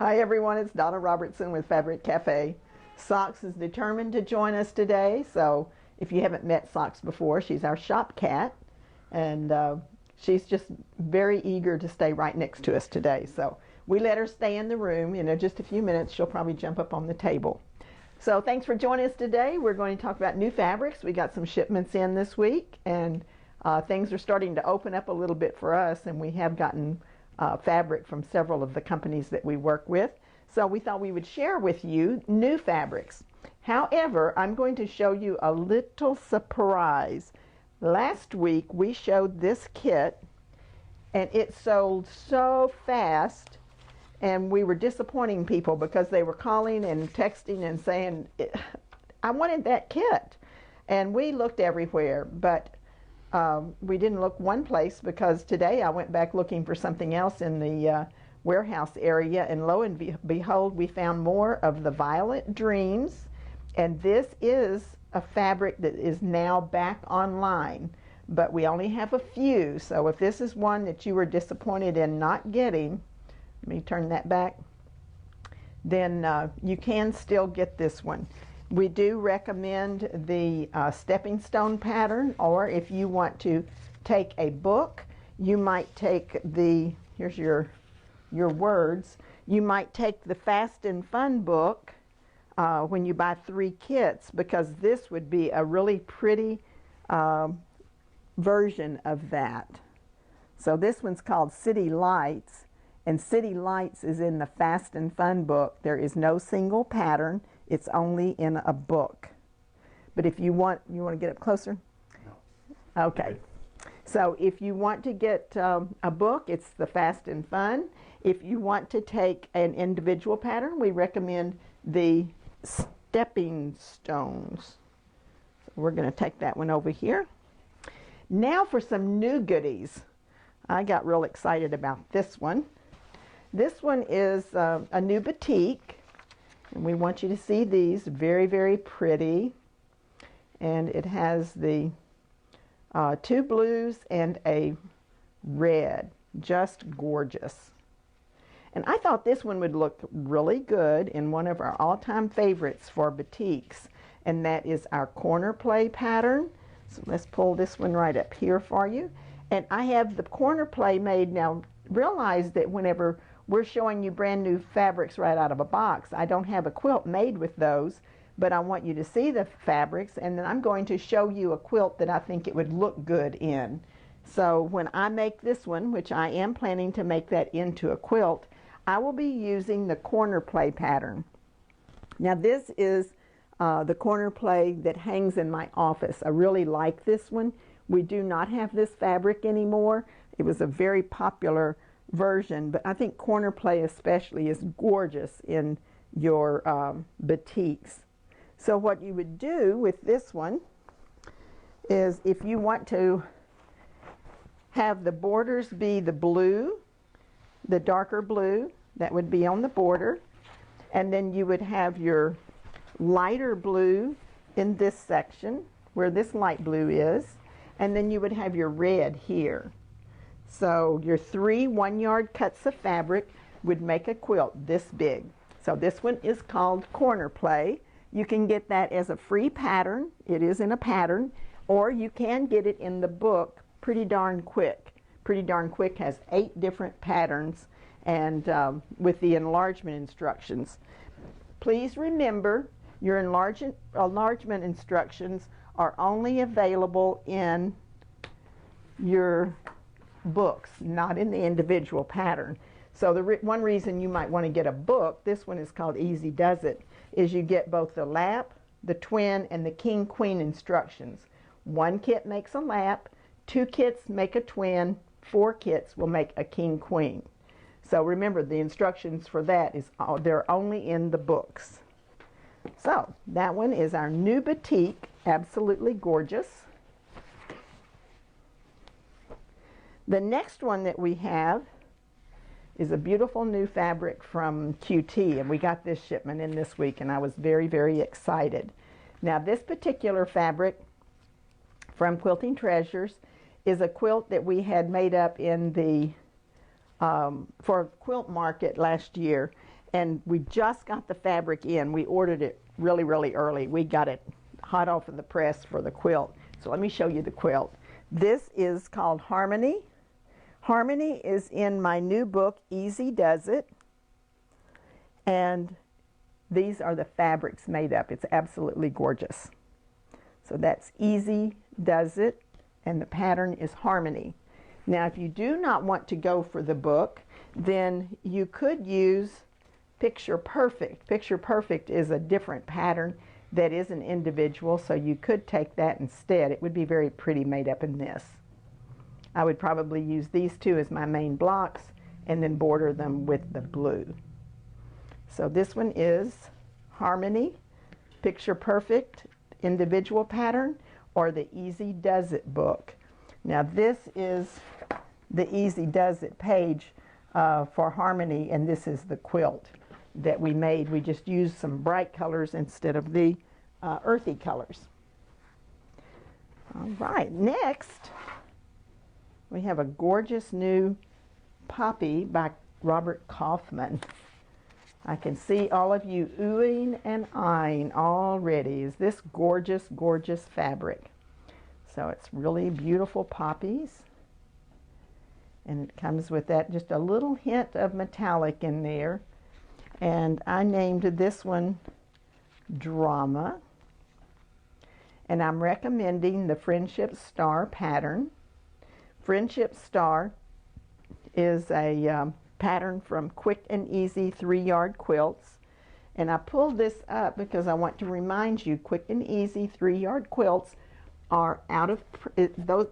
Hi everyone, it's Donna Robertson with Fabric Cafe. Socks is determined to join us today, so if you haven't met Socks before, she's our shop cat, and she's just very eager to stay right next to us today. So we let her stay in the room. In just a few minutes, she'll probably jump up on the table. So thanks for joining us today. We're going to talk about new fabrics. We got some shipments in this week, and things are starting to open up a little bit for us, and we have gotten fabric from several of the companies that we work with. So we thought we would share with you new fabrics. However, I'm going to show you a little surprise. Last week we showed this kit and it sold so fast, and we were disappointing people because they were calling and texting and saying, I wanted that kit. And we looked everywhere, but we didn't look one place, because today I went back looking for something else in the warehouse area, and lo and behold, we found more of the Violet Dreams, and this is a fabric that is now back online, but we only have a few. So if this is one that you were disappointed in not getting, let me turn that back, then you can still get this one. We do recommend the stepping stone pattern, or if you want to take a book, you might take the, here's your words, you might take the Fast and Fun book when you buy 3 kits, because this would be a really pretty version of that. So this one's called City Lights, and City Lights is in the Fast and Fun book. There is no single pattern. It's only in a book. But if you want to get up closer? No. Okay. So if you want to get a book, it's the Fast and Fun. If you want to take an individual pattern, we recommend the Stepping Stones. So we're going to take that one over here. Now for some new goodies. I got real excited about this one. This one is a new batik. And we want you to see these. Very, very pretty. And it has the 2 blues and a red. Just gorgeous. And I thought this one would look really good in one of our all-time favorites for batiks. And that is our corner play pattern. So let's pull this one right up here for you. And I have the corner play made. Now realize that whenever we're showing you brand new fabrics right out of a box, I don't have a quilt made with those, but I want you to see the fabrics, and then I'm going to show you a quilt that I think it would look good in. So when I make this one, which I am planning to make that into a quilt, I will be using the corner play pattern. Now this is the corner play that hangs in my office. I really like this one. We do not have this fabric anymore. It was a very popular version, but I think corner play especially is gorgeous in your batiks. So what you would do with this one is, if you want to have the borders be the blue, the darker blue, that would be on the border, and then you would have your lighter blue in this section where this light blue is, and then you would have your red here. So your 3 1-yard cuts of fabric would make a quilt this big. So this one is called Corner Play. You can get that as a free pattern. It is in a pattern, or you can get it in the book Pretty Darn Quick. Pretty Darn Quick has 8 different patterns, and with the enlargement instructions. Please remember, your enlargement instructions are only available in your books, not in the individual pattern. So the one reason you might want to get a book, this one is called Easy Does It, is you get both the lap, the twin, and the king queen instructions. 1 kit makes a lap, 2 kits make a twin, 4 kits will make a king queen. So remember, the instructions for that they're only in the books. So that one is our new batik, absolutely gorgeous. The next one that we have is a beautiful new fabric from QT, and we got this shipment in this week, and I was very, very excited. Now this particular fabric from Quilting Treasures is a quilt that we had made up in the for Quilt Market last year, And we just got the fabric in. We ordered it really, really early. We got it hot off of the press for the quilt. So let me show you the quilt. This is called Harmony. Harmony is in my new book, Easy Does It. And these are the fabrics made up. It's absolutely gorgeous. So that's Easy Does It, and the pattern is Harmony. Now, if you do not want to go for the book, then you could use Picture Perfect. Picture Perfect is a different pattern that is an individual, so you could take that instead. It would be very pretty made up in this. I would probably use these two as my main blocks and then border them with the blue. So this one is Harmony, Picture Perfect, individual pattern, or the Easy Does It book. Now this is the Easy Does It page for Harmony, and this is the quilt that we made. We just used some bright colors instead of the earthy colors. All right, next we have a gorgeous new poppy by Robert Kaufman. I can see all of you oohing and eyeing already. Is this gorgeous, gorgeous fabric? So it's really beautiful poppies. And it comes with that just a little hint of metallic in there. And I named this one Drama. And I'm recommending the Friendship Star pattern. Friendship Star is a pattern from Quick and Easy 3-yard quilts. And I pulled this up because I want to remind you, Quick and Easy 3-yard quilts are out of,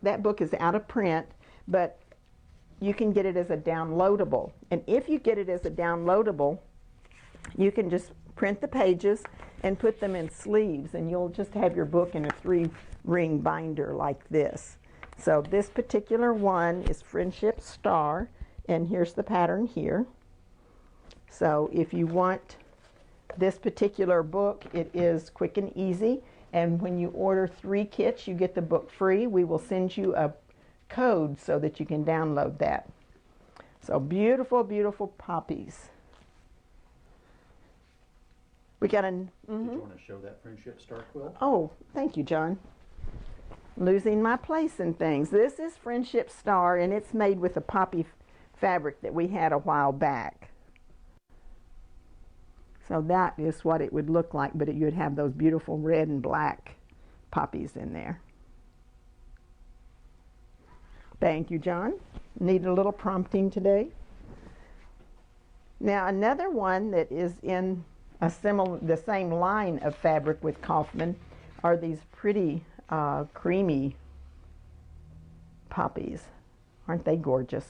that book is out of print, but you can get it as a downloadable. And if you get it as a downloadable, you can just print the pages and put them in sleeves, and you'll just have your book in a 3-ring binder like this. So this particular one is Friendship Star, and here's the pattern here. So if you want this particular book, it is Quick and Easy, and when you order 3 kits, you get the book free. We will send you a code so that you can download that. So beautiful, beautiful poppies. We got a... Did you want to show that Friendship Star quilt? Oh, thank you, John. Losing my place in things. This is Friendship Star, and it's made with a poppy fabric that we had a while back. So that is what it would look like, but you'd have those beautiful red and black poppies in there. Thank you, John. Need a little prompting today. Now another one that is in the same line of fabric with Kaufman are these pretty creamy poppies. Aren't they gorgeous?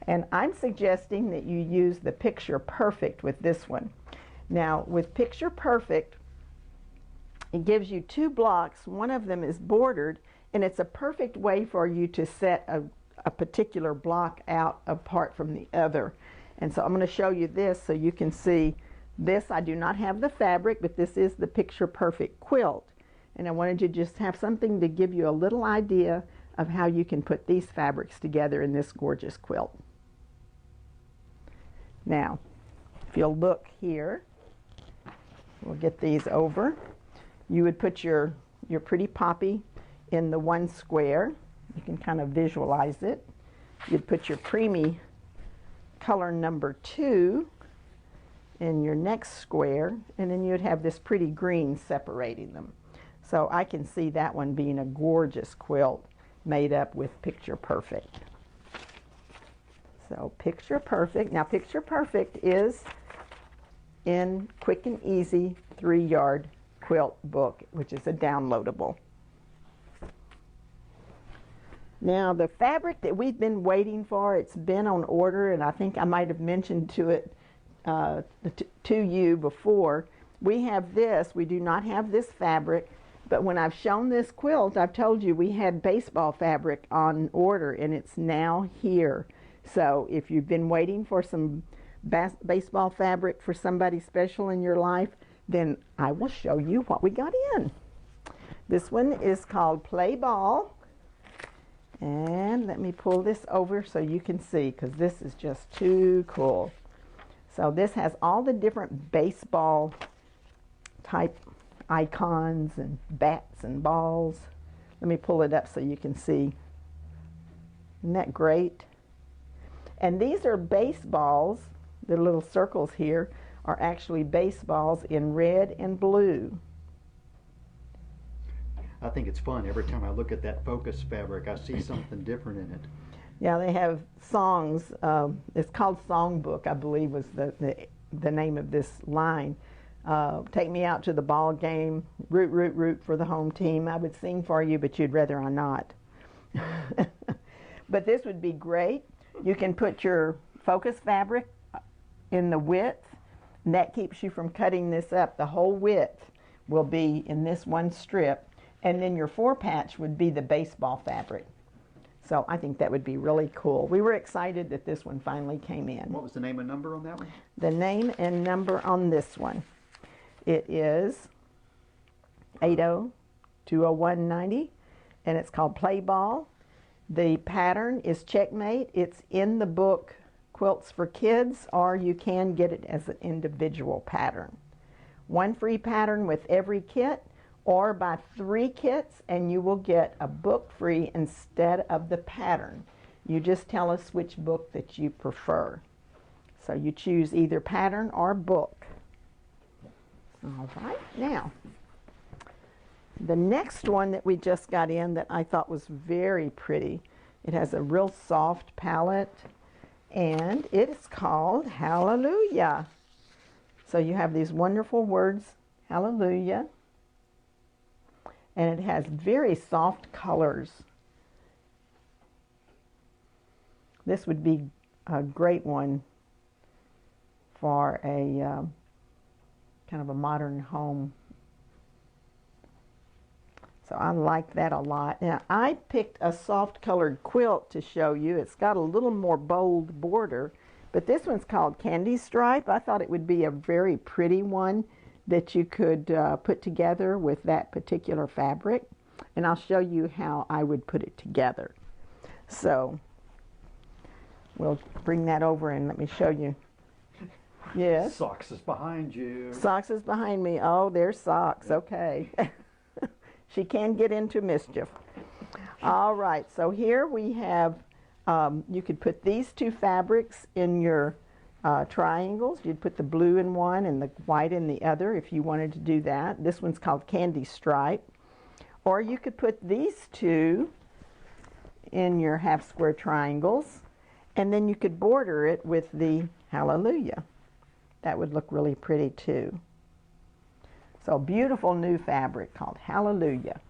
And I'm suggesting that you use the Picture Perfect with this one. Now with Picture Perfect, it gives you 2 blocks. One of them is bordered, and it's a perfect way for you to set a particular block out apart from the other. And so I'm going to show you this so you can see this. I do not have the fabric, but this is the Picture Perfect quilt. And I wanted to just have something to give you a little idea of how you can put these fabrics together in this gorgeous quilt. Now, if you'll look here, we'll get these over. You would put your pretty poppy in the one square. You can kind of visualize it. You'd put your creamy color number 2 in your next square, and then you'd have this pretty green separating them. So I can see that one being a gorgeous quilt made up with Picture Perfect. So Picture Perfect. Now Picture Perfect is in Quick and Easy 3-yard quilt book, which is a downloadable. Now the fabric that we've been waiting for, it's been on order, and I think I might have mentioned to you before. We have this. We do not have this fabric, but when I've shown this quilt, I've told you we had baseball fabric on order, and it's now here. So if you've been waiting for some baseball fabric for somebody special in your life, then I will show you what we got in. This one is called Play Ball. And let me pull this over so you can see, because this is just too cool. So this has all the different baseball type icons and bats and balls. Let me pull it up so you can see. Isn't that great? And these are baseballs. The little circles here are actually baseballs in red and blue. I think it's fun. Every time I look at that focus fabric, I see something different in it. Yeah, they have songs. It's called Songbook, I believe was the name of this line. Take me out to the ball game, root, root, root for the home team. I would sing for you, but you'd rather I not. But this would be great. You can put your focus fabric in the width, and that keeps you from cutting this up. The whole width will be in this one strip, and then your four-patch would be the baseball fabric. So I think that would be really cool. We were excited that this one finally came in. What was the name and number on that one? The name and number on this one. It is 80-201-90, and it's called Play Ball. The pattern is Checkmate. It's in the book Quilts for Kids, or you can get it as an individual pattern. One free pattern with every kit, or buy 3 kits and you will get a book free instead of the pattern. You just tell us which book that you prefer. So you choose either pattern or book. All right, now the next one that we just got in that I thought was very pretty. It has a real soft palette, and it is called Hallelujah. So you have these wonderful words, Hallelujah, and it has very soft colors. This would be a great one for a kind of a modern home. So I like that a lot. Now I picked a soft colored quilt to show you. It's got a little more bold border, but this one's called Candy Stripe. I thought it would be a very pretty one that you could put together with that particular fabric, and I'll show you how I would put it together. So we'll bring that over and let me show you. Yes. Socks is behind you. Socks is behind me. Oh, there's Socks. Okay. She can get into mischief. All right, so here we have, you could put these 2 fabrics in your triangles. You'd put the blue in one and the white in the other if you wanted to do that. This one's called Candy Stripe. Or you could put these 2 in your half square triangles, and then you could border it with the Hallelujah. That would look really pretty too. So beautiful new fabric called Hallelujah.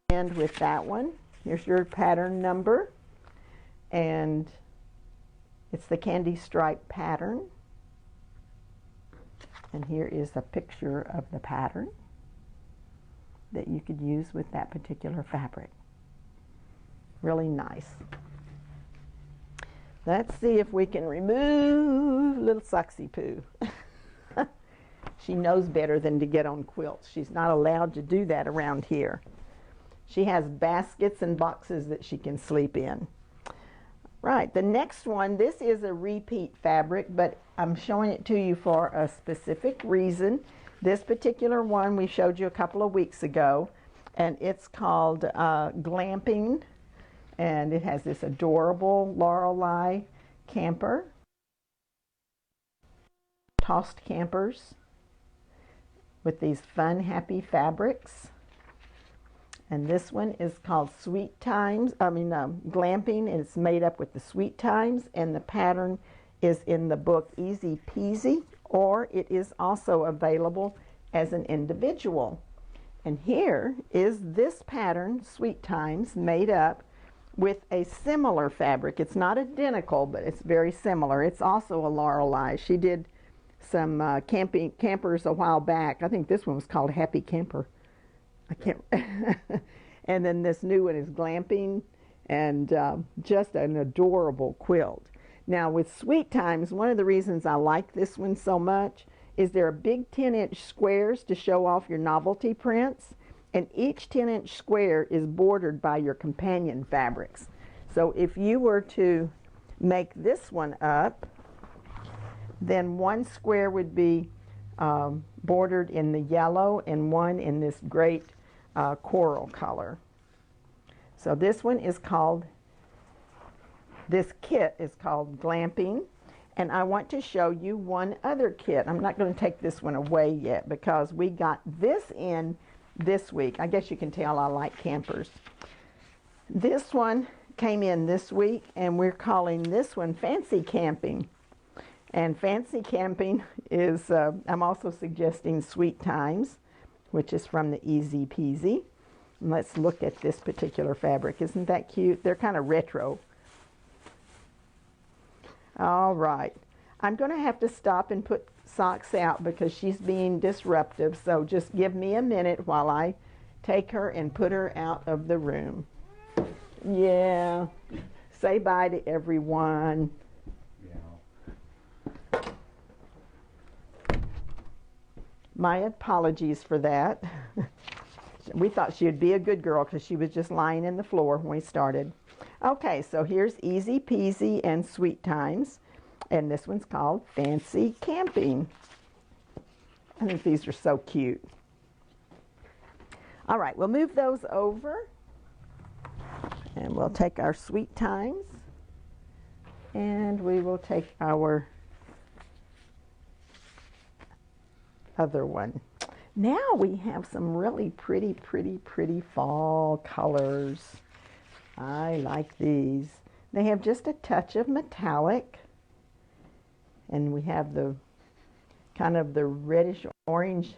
And with that one, here's your pattern number, and it's the Candy Stripe pattern. And here is a picture of the pattern that you could use with that particular fabric. Really nice. Let's see if we can remove little Socksy Poo. She knows better than to get on quilts. She's not allowed to do that around here. She has baskets and boxes that she can sleep in. Right, the next one, this is a repeat fabric, but I'm showing it to you for a specific reason. This particular one we showed you a couple of weeks ago, and it's called Glamping, and it has this adorable Lorelei camper, tossed campers with these fun, happy fabrics. And this one is called Sweet Times, Glamping, and it's made up with the Sweet Times, and the pattern is in the book Easy Peasy, or it is also available as an individual. And here is this pattern, Sweet Times, made up with a similar fabric. It's not identical, but it's very similar. It's also a Lorelei. She did some campers a while back. I think this one was called Happy Camper. I can't. And then this new one is Glamping, and just an adorable quilt. Now with Sweet Times, one of the reasons I like this one so much is there are big 10-inch squares to show off your novelty prints, and each 10-inch square is bordered by your companion fabrics. So if you were to make this one up, Then one square would be bordered in the yellow and one in this great coral color. So this one is called, this kit is called Glamping. And I want to show you one other kit. I'm not going to take this one away yet because we got this in this week. I guess you can tell I like campers. This one came in this week, and we're calling this one Fancy Camping. And Fancy Camping is, I'm also suggesting Sweet Times, which is from the Easy Peasy. And let's look at this particular fabric. Isn't that cute? They're kind of retro. All right. I'm going to have to stop and put Socks out because she's being disruptive. So just give me a minute while I take her and put her out of the room. Yeah. Say bye to everyone. Yeah. My apologies for that. We thought she would be a good girl because she was just lying in the floor when we started. Okay, so here's Easy Peasy and Sweet Times. And this one's called Fancy Camping. I think these are so cute. All right, we'll move those over. And we'll take our Sweet Times. And we will take our other one. Now we have some really pretty fall colors. I like these. They have just a touch of metallic. And we have the kind of the reddish orange.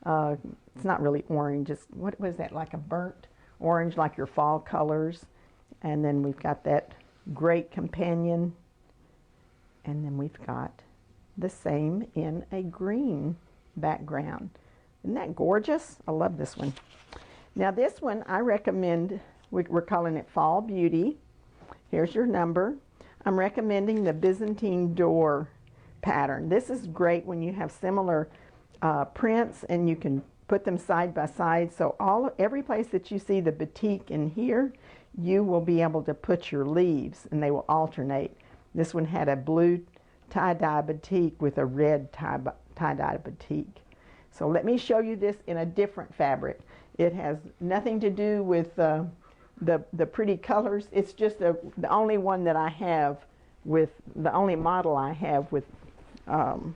It's not really orange. It's, what was that, like a burnt orange, like your fall colors. And then we've got that great companion. And then we've got the same in a green background. Isn't that gorgeous? I love this one. Now this one I recommend, we're calling it Fall Beauty. Here's your number. I'm recommending the Byzantine door pattern. This is great when you have similar prints and you can put them side by side. So every place that you see the batik in here, you will be able to put your leaves and they will alternate. This one had a blue tie-dye batik with a red tie-dye batik. So let me show you this in a different fabric. It has nothing to do with the pretty colors. It's just the only one that I have with, the only model I have with the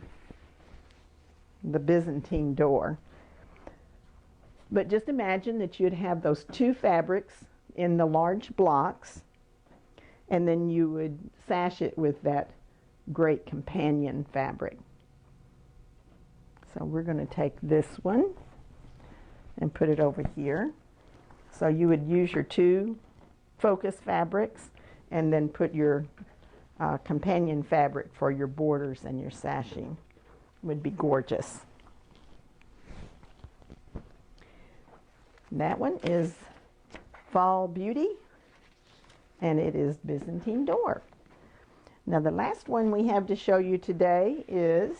Byzantine door. But just imagine that you'd have those two fabrics in the large blocks, and then you would sash it with that great companion fabric. So we're going to take this one and put it over here. So you would use your two focus fabrics and then put your companion fabric for your borders and your sashing. It would be gorgeous. That one is Fall Beauty, and it is Byzantine door. Now the last one we have to show you today is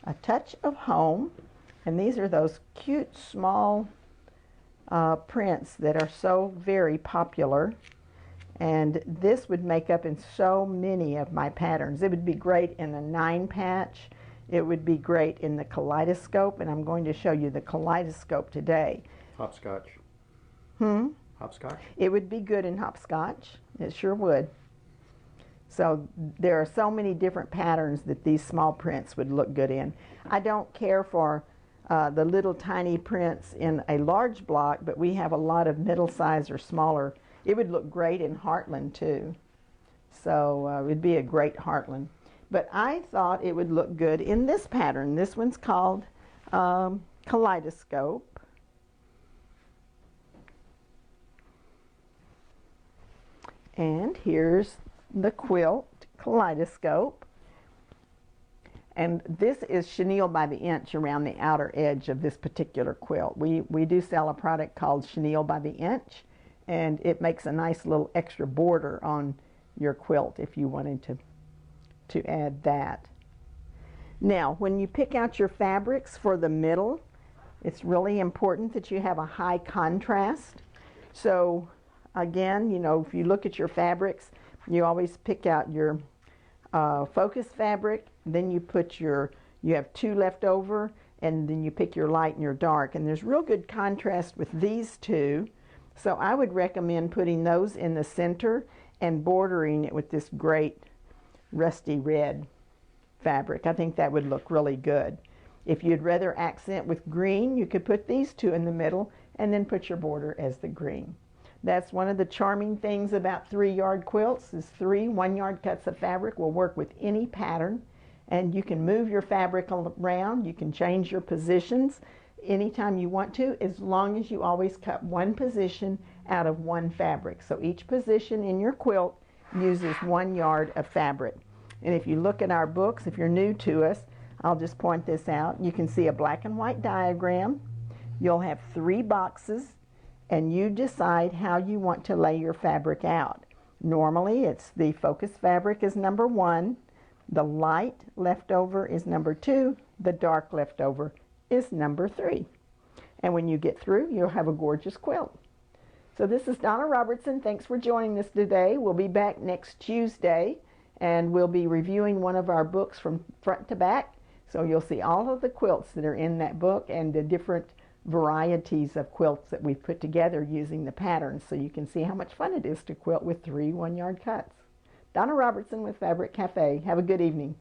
A Touch of Home, and these are those cute small prints that are so very popular, and this would make up in so many of my patterns. It would be great in a 9-patch. It would be great in the Kaleidoscope, and I'm going to show you the Kaleidoscope today. Hopscotch. Hopscotch? It would be good in hopscotch. It sure would. So there are so many different patterns that these small prints would look good in. I don't care for the little tiny prints in a large block, but we have a lot of middle size or smaller. It would look great in Heartland too. So it would be a great Heartland. But I thought it would look good in this pattern. This one's called Kaleidoscope. And here's the Quilt Kaleidoscope. And this is chenille by the inch around the outer edge of this particular quilt. We do sell a product called chenille by the inch, and it makes a nice little extra border on your quilt if you wanted to add that. Now, when you pick out your fabrics for the middle, it's really important that you have a high contrast. So again, you know, if you look at your fabrics, you always pick out your focus fabric, then you put you have 2 left over, and then you pick your light and your dark. And there's real good contrast with these 2. So I would recommend putting those in the center and bordering it with this great rusty red fabric. I think that would look really good. If you'd rather accent with green, you could put these 2 in the middle and then put your border as the green. That's one of the charming things about 3-yard quilts is 3 1-yard cuts of fabric will work with any pattern, and you can move your fabric around. You can change your positions anytime you want to, as long as you always cut one position out of one fabric. So each position in your quilt uses 1 yard of fabric. And if you look at our books, if you're new to us, I'll just point this out. You can see a black and white diagram. You'll have 3 boxes, and you decide how you want to lay your fabric out. Normally, it's the focus fabric is number 1, the light leftover is number 2, the dark leftover is number 3. And when you get through, you'll have a gorgeous quilt. So this is Donna Robertson. Thanks for joining us today. We'll be back next Tuesday, and we'll be reviewing one of our books from front to back. So you'll see all of the quilts that are in that book and the different varieties of quilts that we've put together using the patterns, so you can see how much fun it is to quilt with 3 1-yard cuts. Donna Robertson with Fabric Cafe. Have a good evening.